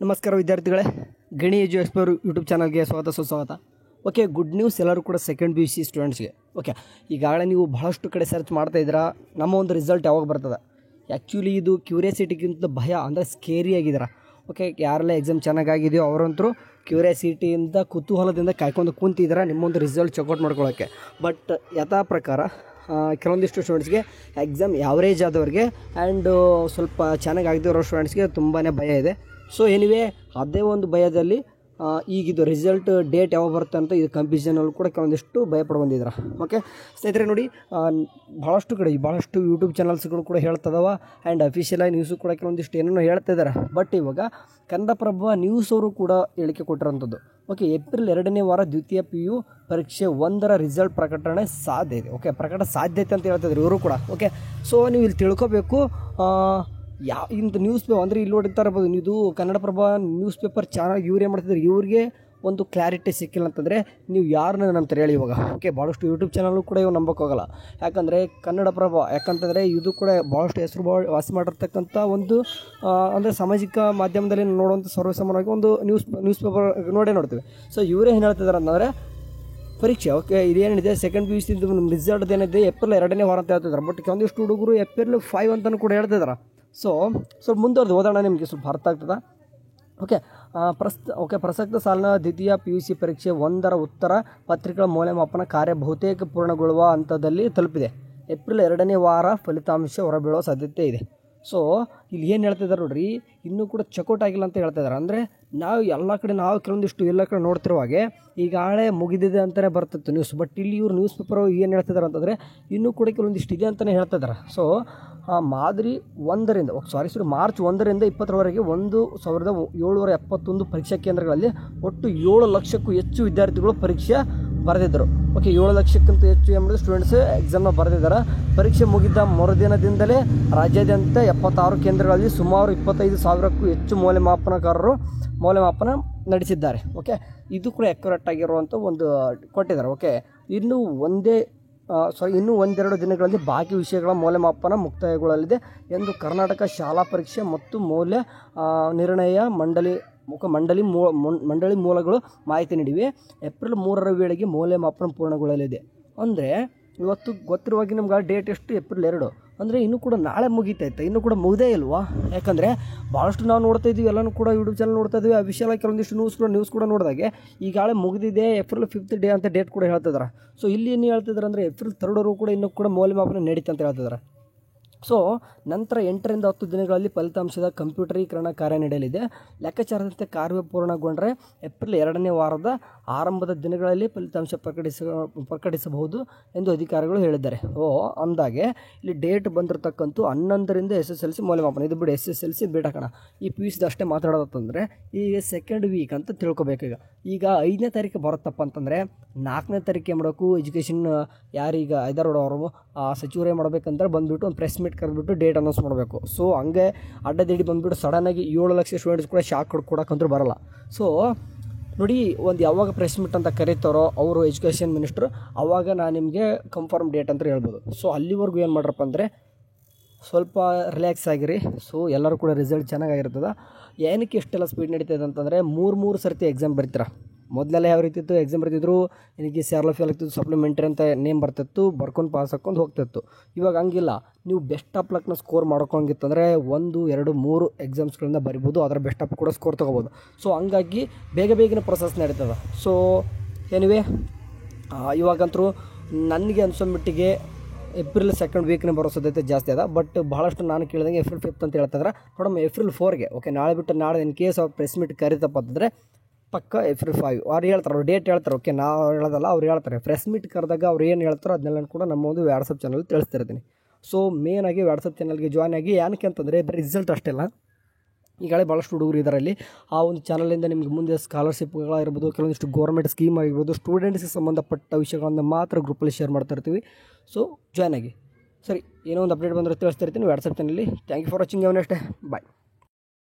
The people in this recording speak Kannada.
ನಮಸ್ಕಾರ ವಿದ್ಯಾರ್ಥಿಗಳೇ, ಗಣಿ ಎಜು ಎಕ್ಸ್ಪ್ಲೋರ್ ಯೂಟ್ಯೂಬ್ ಚಾನಲ್ಗೆ ಸ್ವಾಗತ ಸುಸ್ವಾಗತ. ಓಕೆ, ಗುಡ್ ನ್ಯೂಸ್ ಎಲ್ಲರೂ ಕೂಡ ಸೆಕೆಂಡ್ ಪಿ ಯು ಸಿ ಸ್ಟೂಡೆಂಟ್ಸ್ಗೆ. ಓಕೆ, ಈಗಾಗಲೇ ನೀವು ಬಹಳಷ್ಟು ಕಡೆ ಸರ್ಚ್ ಮಾಡ್ತಾ ಇದ್ದೀರಾ ನಮ್ಮ ಒಂದು ರಿಸಲ್ಟ್ ಯಾವಾಗ ಬರ್ತದೆ. ಆ್ಯಕ್ಚುಲಿ ಇದು ಕ್ಯೂರಿಯಾಸಿಟಿಗಿಂತ ಭಯ ಅಂದರೆ ಸ್ಕೇರಿ ಆಗಿದ್ದೀರಾ. ಓಕೆ, ಯಾರೆಲ್ಲ ಎಕ್ಸಾಮ್ ಚೆನ್ನಾಗಾಗಿದೆಯೋ ಅವರಂತರೂ ಕ್ಯೂರಿಯಾಸಿಟಿಯಿಂದ ಕುತೂಹಲದಿಂದ ಕಾಯ್ಕೊಂಡು ಕೂತಿದ್ದೀರಾ ನಿಮ್ಮೊಂದು ರಿಸಲ್ಟ್ ಚೆಕ್ಔಟ್ ಮಾಡ್ಕೊಳ್ಳೋಕ್ಕೆ. ಬಟ್ ಯಥಾ ಪ್ರಕಾರ ಕೆಲವೊಂದಿಷ್ಟು ಸ್ಟೂಡೆಂಟ್ಸ್ಗೆ ಎಕ್ಸಾಮ್ ಯಾವರೇಜ್ ಆದವ್ರಿಗೆ ಆ್ಯಂಡ್ ಸ್ವಲ್ಪ ಚೆನ್ನಾಗಾಗದಿರೋ ಸ್ಟೂಡೆಂಟ್ಸ್ಗೆ ತುಂಬಾ ಭಯ ಇದೆ. ಸೊ ಎನಿವೇ, ಅದೇ ಒಂದು ಭಯದಲ್ಲಿ ಈಗಿದು ರಿಸಲ್ಟ್ ಡೇಟ್ ಯಾವಾಗ ಬರುತ್ತೆ ಅಂತ ಇದು ಕನ್ಫ್ಯೂಷನಲ್ಲಿ ಕೂಡ ಕೆಲವೊಂದಿಷ್ಟು ಭಯಪಟ್ಟು ಬಂದಿದ್ದಾರೆ. ಓಕೆ ಸ್ನೇಹಿತರೆ, ನೋಡಿ, ಭಾಳಷ್ಟು ಯೂಟ್ಯೂಬ್ ಚಾನಲ್ಸ್ಗಳು ಕೂಡ ಹೇಳ್ತದವ ಆ್ಯಂಡ್ ಅಫಿಷಿಯಲಾಗಿ ನ್ಯೂಸು ಕೂಡ ಕೆಲವೊಂದಿಷ್ಟು ಏನೇನೋ ಹೇಳ್ತಾ ಇದ್ದಾರೆ. ಬಟ್ ಇವಾಗ ಕನ್ನಡಪ್ರಭ ನ್ಯೂಸ್ ಅವರು ಕೂಡ ಹೇಳಿಕೆ ಕೊಟ್ಟಿರೋಂಥದ್ದು. ಓಕೆ, ಏಪ್ರಿಲ್ 2ನೇ ವಾರ ದ್ವಿತೀಯ PU ಪರೀಕ್ಷೆ 1ರ ರಿಸಲ್ಟ್ ಪ್ರಕಟಣೆ ಸಾಧ್ಯ ಇದೆ. ಓಕೆ, ಪ್ರಕಟ ಸಾಧ್ಯತೆ ಅಂತ ಹೇಳ್ತಿದ್ರು ಇವರು ಕೂಡ. ಓಕೆ, ಸೊ ನೀವು ಇಲ್ಲಿ ತಿಳ್ಕೊಬೇಕು ಇಂಥ ನ್ಯೂಸ್ ಪೇಪರ್ ಅಂದರೆ ಇಲ್ಲಿ ನೋಡ್ತಾ ಇರ್ಬೋದು, ಇದು ಕನ್ನಡಪ್ರಭ ನ್ಯೂಸ್ ಪೇಪರ್ ಚಾನಲ್ ಇವ್ರು ಏನು ಮಾಡ್ತಿದ್ದಾರೆ, ಇವ್ರಿಗೆ ಒಂದು ಕ್ಲಾರಿಟಿ ಸಿಕ್ಕಿಲ್ಲ ಅಂತಂದರೆ ನೀವು ಯಾರನ್ನ ನಂಬ್ತಾರೆ ಹೇಳಿ ಇವಾಗ. ಓಕೆ, ಭಾಳಷ್ಟು ಯೂಟ್ಯೂಬ್ ಚಾನಲ್ಲು ಕೂಡ ಇವು ನಂಬೋಕ್ಕಾಗಲ್ಲ. ಯಾಕಂದರೆ ಕನ್ನಡಪ್ರಭ ಯಾಕಂತಂದರೆ ಇದು ಕೂಡ ಭಾಳಷ್ಟು ಹೆಸರು ವಾಸಿ ಮಾಡಿರ್ತಕ್ಕಂಥ ಒಂದು ಅಂದರೆ ಸಾಮಾಜಿಕ ಮಾಧ್ಯಮದಲ್ಲಿ ನೋಡುವಂಥ ಸರ್ವಸಾಮಾನ್ಯವಾಗಿ ಒಂದು ನ್ಯೂಸ್ ಪೇಪರ್ ನೋಡ್ತೀವಿ. ಸೊ ಇವರೇ ಏನು ಹೇಳ್ತಿದ್ದಾರೆ ಅಂತಂದರೆ ಪರೀಕ್ಷೆ ಓಕೆ ಇದೇನಿದೆ ಸೆಕೆಂಡ್ PU ಸಿ ನಮ್ಮ ರಿಸಲ್ಟ್ ಏನಿದೆ ಏಪ್ರಿಲ್ 2ನೇ ವಾರ ಅಂತ ಹೇಳ್ತಿದ್ದಾರೆ. ಬಟ್ ಕೆಲವೊಂದಿಷ್ಟು ಹುಡುಗರು ಏಪ್ರಿಲ್ 5 ಅಂತಲೂ ಕೂಡ ಹೇಳ್ತಿದ್ದಾರೆ. ಸೊ ಸ್ವಲ್ಪ ಮುಂದುವರೆದು ಓದೋಣ, ನಿಮಗೆ ಸ್ವಲ್ಪ ಅರ್ಥ ಆಗ್ತದೆ. ಪ್ರಸಕ್ತ ಸಾಲಿನ ದ್ವಿತೀಯ PU ಸಿ ಪರೀಕ್ಷೆ 1ರ ಉತ್ತರ ಪತ್ರಿಕೆಗಳ ಮೌಲ್ಯಮಾಪನ ಕಾರ್ಯ ಬಹುತೇಕ ಪೂರ್ಣಗೊಳ್ಳುವ ಹಂತದಲ್ಲಿ ತಲುಪಿದೆ. ಏಪ್ರಿಲ್ 2ನೇ ವಾರ ಫಲಿತಾಂಶ ಹೊರಬೀಳುವ ಸಾಧ್ಯತೆ ಇದೆ. ಸೊ ಇಲ್ಲಿ ಏನು ಹೇಳ್ತಿದ್ದಾರೆ ನೋಡ್ರಿ, ಇನ್ನೂ ಕೂಡ ಚೆಕ್ಔಟ್ ಆಗಿಲ್ಲ ಅಂತ ಹೇಳ್ತಿದ್ದಾರೆ. ಅಂದರೆ ನಾವು ಕೆಲವೊಂದಿಷ್ಟು ಎಲ್ಲ ಕಡೆ ನೋಡ್ತಿರುವಾಗೆ ಈಗಾಗಲೇ ಮುಗಿದಿದೆ ಅಂತಲೇ ಬರ್ತಿತ್ತು ನ್ಯೂಸ್. ಬಟ್ ಇಲ್ಲಿ ಇವರು ನ್ಯೂಸ್ ಪೇಪರ್ ಏನು ಹೇಳ್ತಿದ್ದಾರೆ ಅಂತಂದರೆ ಇನ್ನೂ ಕೂಡ ಕೆಲವೊಂದಿಷ್ಟು ಇದೆ ಅಂತಲೇ ಹೇಳ್ತಿದ್ದಾರೆ. ಸೊ ಮಾರ್ಚ್ 1ರಿಂದ 20ರವರೆಗೆ 1771 ಪರೀಕ್ಷಾ ಕೇಂದ್ರಗಳಲ್ಲಿ ಒಟ್ಟು 7 ಲಕ್ಷಕ್ಕೂ ಹೆಚ್ಚು ವಿದ್ಯಾರ್ಥಿಗಳು ಪರೀಕ್ಷೆ ಬರೆದಿದ್ದರು. ಓಕೆ, 7 ಲಕ್ಷಕ್ಕಿಂತ ಹೆಚ್ಚು ಎಂಬುದು ಸ್ಟೂಡೆಂಟ್ಸ್ ಎಕ್ಸಾಮ್ನ ಬರೆದಿದ್ದಾರೆ. ಪರೀಕ್ಷೆ ಮುಗಿದ ಮರುದಿನದಿಂದಲೇ ರಾಜ್ಯಾದ್ಯಂತ 76 ಕೇಂದ್ರಗಳಲ್ಲಿ ಸುಮಾರು 25,000ಕ್ಕೂ ಹೆಚ್ಚು ಮೌಲ್ಯಮಾಪನಕಾರರು ಮೌಲ್ಯಮಾಪನ ನಡೆಸಿದ್ದಾರೆ. ಓಕೆ, ಇದು ಕೂಡ ಅಕ್ಯುರೇಟ್ ಆಗಿರುವಂಥ ಒಂದು ಕೊಟ್ಟಿದ್ದಾರೆ. ಓಕೆ, ಇನ್ನೂ ಒಂದೆರಡು ದಿನಗಳಲ್ಲಿ ಬಾಕಿ ವಿಷಯಗಳ ಮೌಲ್ಯಮಾಪನ ಮುಕ್ತಾಯಗೊಳ್ಳಲಿದೆ ಎಂದು ಕರ್ನಾಟಕ ಶಾಲಾ ಪರೀಕ್ಷೆ ಮತ್ತು ಮೌಲ್ಯ ನಿರ್ಣಯ ಮಂಡಳಿ ಮೂಲಗಳು ಮಾಹಿತಿ ನೀಡಿವೆ. ಏಪ್ರಿಲ್ 3ರ ವೇಳೆಗೆ ಮೌಲ್ಯಮಾಪನ ಪೂರ್ಣಗೊಳ್ಳಲಿದೆ. ಅಂದರೆ ಇವತ್ತು ಗೊತ್ತಿರುವಾಗಿ ನಮ್ಗೆ ಡೇಟ್ ಎಷ್ಟು, ಏಪ್ರಿಲ್ 2. ಅಂದರೆ ಇನ್ನೂ ಕೂಡ ನಾಳೆ ಮುಗಿತೈತೆ, ಇನ್ನೂ ಕೂಡ ಮುಗಿದೇ ಇಲ್ವಾ? ಯಾಕಂದರೆ ಭಾಳಷ್ಟು ನಾವು ನೋಡ್ತಾ ಇದ್ದೀವಿ, ಎಲ್ಲನೂ ಕೂಡ ಯೂಟ್ಯೂಬ್ ಚಾನಲ್ ನೋಡ್ತಾ ಇದ್ದೀವಿ. ಅಫಿಷಿಯಲಾಗಿ ಕೆಲವೊಂದಿಷ್ಟು ನ್ಯೂಸ್ ಕೂಡ ನೋಡಿದಾಗೆ ಈಗಾಗಲೇ ಮುಗಿದಿದೆ, ಏಪ್ರಿಲ್ 5th ಡೇ ಅಂತ ಡೇಟ್ ಕೂಡ ಹೇಳ್ತಿದ್ದಾರೆ. ಸೊ ಇಲ್ಲಿ ಏನು ಹೇಳ್ತಿದ್ದಾರೆ ಅಂದರೆ ಏಪ್ರಿಲ್ 3ರವರೆಗೂ ಕೂಡ ಇನ್ನೂ ಕೂಡ ಮೌಲ್ಯಮಾಪನ ನಡೀತಾ ಅಂತ ಹೇಳ್ತಿದ್ದಾರೆ. ಸೊ ನಂತರ 8ರಿಂದ 10 ದಿನಗಳಲ್ಲಿ ಫಲಿತಾಂಶದ ಕಂಪ್ಯೂಟರೀಕರಣ ಕಾರ್ಯ ನಡೆಯಲಿದೆ. ಲೆಕ್ಕಾಚಾರದಂತೆ ಕಾರ್ಯ ಪೂರ್ಣಗೊಂಡರೆ ಏಪ್ರಿಲ್ 2ನೇ ವಾರದ ಆರಂಭದ ದಿನಗಳಲ್ಲಿ ಫಲಿತಾಂಶ ಪ್ರಕಟಿಸಬಹುದು ಎಂದು ಅಧಿಕಾರಿಗಳು ಹೇಳಿದ್ದಾರೆ. ಅಂದಾಗೆ ಇಲ್ಲಿ ಡೇಟ್ ಬಂದಿರತಕ್ಕಂಥ 11ರಿಂದ SSLC ಮೌಲ್ಯಮಾಪನ. ಇದು ಬಿಡಿ, SSLC ಬಿಡಕಣ, ಈ PU ಸಿ ಅಷ್ಟೇ ಮಾತಾಡೋದಂತಂದರೆ ಈಗ ಸೆಕೆಂಡ್ ವೀಕ್ ಅಂತ ತಿಳ್ಕೊಬೇಕು. ಈಗ 5ನೇ ತಾರೀಕು ಬರುತ್ತಪ್ಪ ಅಂತಂದರೆ 4ನೇ ತಾರೀಕು ಏನು ಮಾಡಬೇಕು, ಎಜುಕೇಷನ್ ಯಾರೀಗ ಅವರು ಸಚಿವರೇ ಮಾಡಬೇಕಂದ್ರೆ ಬಂದುಬಿಟ್ಟು ಒಂದು ಪ್ರೆಸ್ ಮೀಟ್ ಕರೆದ್ಬಿಟ್ಟು ಡೇಟ್ ಅನೌನ್ಸ್ ಮಾಡಬೇಕು. ಸೊ ಹಂಗೆ ಅಡ್ಡದಿಡ್ಡಿ ಬಂದುಬಿಟ್ಟು ಸಡನ್ನಾಗಿ 7 ಲಕ್ಷ ಸ್ಟೂಡೆಂಟ್ಸ್ ಕೂಡ ಶಾಕ್ ಕೊಡೋಕ್ಕಂತೂ ಬರೋಲ್ಲ. ಸೊ ನೋಡಿ, ಒಂದು ಯಾವಾಗ ಪ್ರೆಸ್ ಮೀಟ್ ಅಂತ ಕರೀತಾರೋ ಅವರು ಎಜುಕೇಷನ್ ಮಿನಿಸ್ಟ್ರು, ಆವಾಗ ನಾನು ನಿಮಗೆ ಕನ್ಫರ್ಮ್ ಡೇಟ್ ಅಂತ ಹೇಳ್ಬೋದು. ಸೊ ಅಲ್ಲಿವರೆಗೂ ಏನು ಮಾಡ್ರಪ್ಪ ಅಂದರೆ ಸ್ವಲ್ಪ ರಿಲ್ಯಾಕ್ಸ್ ಆಗಿರಿ. ಸೊ ಎಲ್ಲರೂ ಕೂಡ ರಿಸಲ್ಟ್ ಚೆನ್ನಾಗಿರ್ತದೆ. ಏನಕ್ಕೆ ಇಷ್ಟೆಲ್ಲ ಸ್ಪೀಡ್ ನಡೀತದೆ ಅಂತಂದರೆ 3 ಸರ್ತಿ ಎಕ್ಸಾಮ್ ಬರೀತೀರ. ಮೊದಲೆಲ್ಲ ಯಾವ ರೀತಿ ಇತ್ತು, ಎಕ್ಸಾಮ್ ಬರ್ತಿದ್ರು, ನನಗೆ CRLF ಆಗ್ತಿತ್ತು, ಸಪ್ಲಿಮೆಂಟ್ರಿ ಅಂತ ನೇಮ್ ಬರ್ತಿತ್ತು, ಬರ್ಕೊಂಡು ಪಾಸ್ ಹಾಕ್ಕೊಂಡು ಹೋಗ್ತಿತ್ತು. ಇವಾಗ ಹಂಗಿಲ್ಲ, ನೀವು ಬೆಸ್ಟ್ ಆಫ್ ಲಕ್ನ ಸ್ಕೋರ್ ಮಾಡ್ಕೊಂಗಿತ್ತಂದರೆ 1, 2, 3 ಎಕ್ಸಾಮ್ಸ್ಗಳನ್ನ ಬರಿಬೋದು, ಅದರ ಬೆಸ್ಟ್ ಆಫ್ ಕೂಡ ಸ್ಕೋರ್ ತೊಗೋಬೋದು. ಸೊ ಹಂಗಾಗಿ ಬೇಗನೆ ಪ್ರೊಸೆಸ್ ನಡೀತದೆ. ಸೊ ಎನಿವೇ, ಇವಾಗಂತರೂ ನನಗೆ ಅನ್ಸೋ ಮಟ್ಟಿಗೆ ಏಪ್ರಿಲ್ 2nd ವೀಕ್ನೇ ಬರೋ ಸಾಧ್ಯತೆ ಜಾಸ್ತಿ ಅದ. ಬಟ್ ಭಾಳಷ್ಟು ನಾನು ಕೇಳಿದಂಗೆ ಏಪ್ರಿಲ್ 5th ಅಂತ ಹೇಳ್ತಿದ್ರೆ ನೋಡಮ್ಮ ಏಪ್ರಿಲ್ 4ಗೆ. ಓಕೆ, ನಾಳೆ ಬಿಟ್ಟು ನಾಳೆ ಇನ್ ಕೇಸ್ ಅವ್ರು ಪ್ರೆಸ್ ಮೀಟ್ ಕರಿತಪ್ಪ ಅಂತಂದರೆ ಪಕ್ಕ ಏಪ್ರಿಲ್ 5 ಅವ್ರು ಹೇಳ್ತಾರೆ, ಡೇಟ್ ಹೇಳ್ತಾರೆ. ಓಕೆ, ನಾವು ಹೇಳೋದಲ್ಲ, ಅವ್ರು ಹೇಳ್ತಾರೆ. ಪ್ರೆಸ್ ಮೀಟ್ ಕರೆದಾಗ ಅವ್ರು ಏನು ಹೇಳ್ತಾರೋ ಅದನ್ನೆಲ್ಲ ಕೂಡ ನಮ್ಮ ಒಂದು ವಾಟ್ಸಪ್ ಚಾನಲ್ ತಿಳಿಸ್ತಿರ್ತೀನಿ. ಸೊ ಮೇನಾಗಿ ವಾಟ್ಸಪ್ ಚಾನಲ್ಗೆ ಜಾಯ್ನ್ ಆಗಿ, ಏನಕ್ಕೆ ಅಂತಂದರೆ ಬರೀ ರಿಸಲ್ಟ್ ಅಷ್ಟೇ ಅಲ್ಲ, ಈಗಾಗಲೇ ಭಾಳಷ್ಟು ಹುಡುಗರು ಇದರಲ್ಲಿ ಆ ಒಂದು ಚಾನಲಿಂದ ನಿಮಗೆ ಮುಂದೆ ಸ್ಕಾಲರ್ಶಿಪ್ಗಳಾಗಿರ್ಬೋದು, ಕೆಲವೊಂದಿಷ್ಟು ಗೌರ್ಮೆಂಟ್ ಸ್ಕೀಮ್ ಆಗಿರ್ಬೋದು, ಸ್ಟೂಡೆಂಟ್ಸ್ಗೆ ಸಂಬಂಧಪಟ್ಟ ವಿಷಯಗಳನ್ನು ಮಾತ್ರ ಗ್ರೂಪಲ್ಲಿ ಶೇರ್ ಮಾಡ್ತಾ ಇರ್ತೀವಿ. ಸೊ ಜಾಯ್ನ್ ಆಗಿ. ಸರಿ, ಏನೋ ಒಂದು ಅಪ್ಡೇಟ್ ಬಂದರೆ ತಿಳಿಸ್ತಿರ್ತೀನಿ ವಾಟ್ಸಪ್ ಚಾನಲ್ಲಿ. Thank you for watching. Next bye.